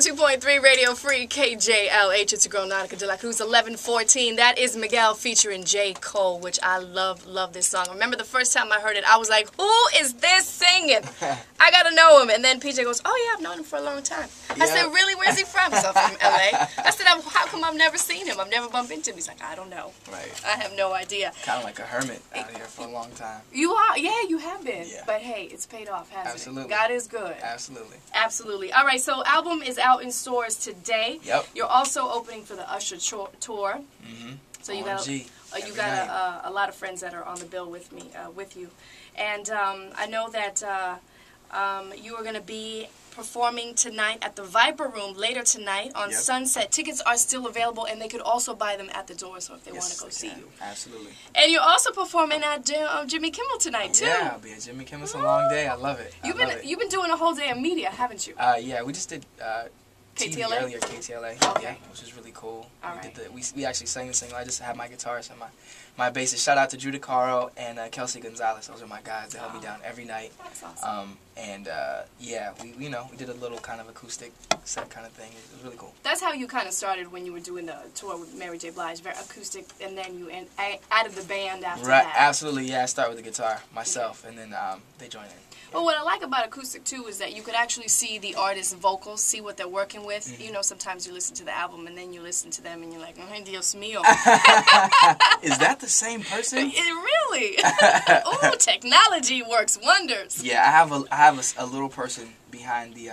102.3 Radio Free KJLH. It's your girl Nautica de la Cruz, 1114. That is Miguel featuring J. Cole, which I love this song. I remember the first time I heard it, I was like, who is this singing? I gotta know him. And then PJ goes, oh yeah, I've known him for a long time. I said, really? Where's he from? He's from LA. I said, how come I've never seen him? I've never bumped into him. He's like, I don't know. Right. I have no idea. Kind of like a hermit out here for a long time. You are? Yeah, you have been. Yeah. But hey, it's paid off, hasn't Absolutely. it? God is good. Absolutely. Absolutely. All right, so album is out in stores today. Yep. You're also opening for the Usher tour. Mm-hmm. So you got a lot of friends that are on the bill with you, and I know that you are going to be performing tonight at the Viper Room later tonight on Sunset. Tickets are still available, and they could also buy them at the door. So if they want to go see you, absolutely. And you're also performing at Jimmy Kimmel tonight too. Yeah, I'll be at Jimmy Kimmel. It's a long day. I love it. You've been doing a whole day of media, haven't you? Yeah, we just did TV KTLA? earlier, KTLA. Okay. Yeah, which was really cool. All right. We actually sang the single. I just had my guitarist and my bassist. Shout out to Drew DeCaro and Kelsey Gonzalez. Those are my guys. They help me down every night. That's awesome. Yeah, we did a little kind of acoustic set kind of thing. It was really cool. That's how you kind of started when you were doing the tour with Mary J. Blige, very acoustic, and then you added the band after that. Right, absolutely. Yeah, I start with the guitar myself, and then they join in. Well, what I like about acoustic, too, is that you could actually see the artist's vocals, see what they're working with. Mm-hmm. You know, sometimes you listen to the album, and then you listen to them, and you're like, ay, Dios mío. Is that the same person? Really? Oh, technology works wonders. Yeah, I have a little person behind the,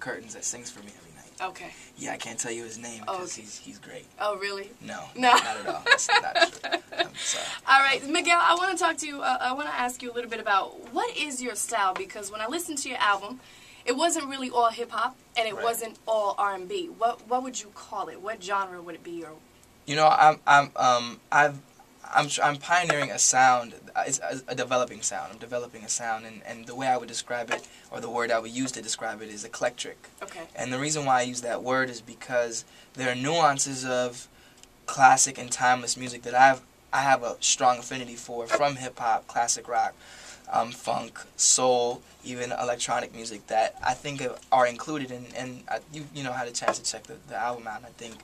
curtains that sings for me every night. Okay. Yeah, I can't tell you his name because he's great. Oh, really? No, not at all. That's not true. I'm sorry. All right, Miguel, I want to talk to you. I want to ask you a little bit about what is your style, because when I listened to your album, it wasn't really all hip hop and it wasn't all R&B. What would you call it? What genre would it be? Or I'm pioneering a sound. It's a developing sound. I'm developing a sound, and the way I would describe it, or the word I would use to describe it, is eclectic. Okay. And the reason why I use that word is because there are nuances of classic and timeless music that I have a strong affinity for, from hip hop, classic rock, funk, soul, even electronic music, that I think are included in. And you had a chance to check the album out, and I think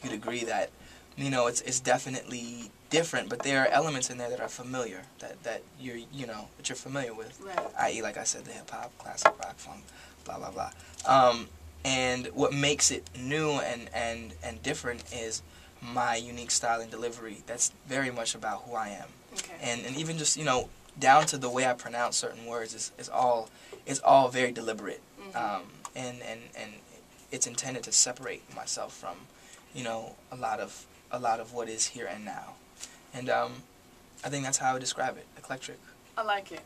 you'd agree that it's definitely different, but there are elements in there that are familiar, that you're familiar with, right. i.e., like I said, the hip hop, classic rock, funk, blah blah blah. And what makes it new and different is my unique style and delivery. That's very much about who I am. Okay. And even just down to the way I pronounce certain words is all very deliberate. Mm-hmm. And it's intended to separate myself from a lot of what is here and now. And I think that's how I would describe it. Eclectic. I like it.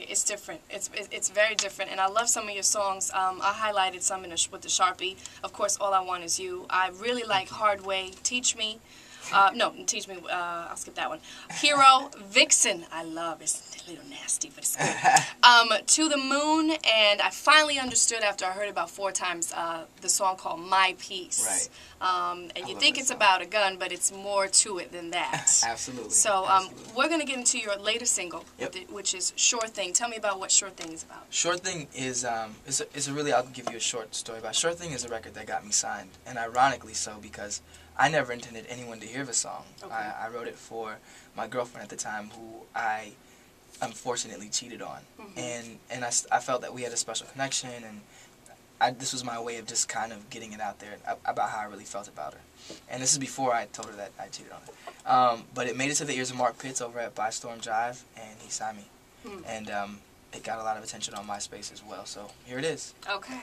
It's different. It's very different, and I love some of your songs. I highlighted some with the Sharpie. Of course, All I Want Is You. I really like Hard Way, Teach Me. No, Teach Me. I'll skip that one. Hero, Vixen. I love it. It's a little nasty, but it's good. To the Moon, and I finally understood after I heard about 4 times the song called My Peace. Right. And you think it's about a gun, but it's more to it than that. Absolutely. So we're going to get into your latest single, which is Sure Thing. Tell me about what Sure Thing is about. Sure Thing is I'll give you a short story about. Sure Thing is a record that got me signed, and ironically so, because I never intended anyone to hear the song. Okay. I wrote it for my girlfriend at the time, who I unfortunately cheated on. Mm-hmm. And I felt that we had a special connection, and this was my way of just kind of getting it out there about how I really felt about her. And this is before I told her that I cheated on her. But it made it to the ears of Mark Pitts over at By Storm Jive, and he signed me. And it got a lot of attention on MySpace as well. So here it is. Okay.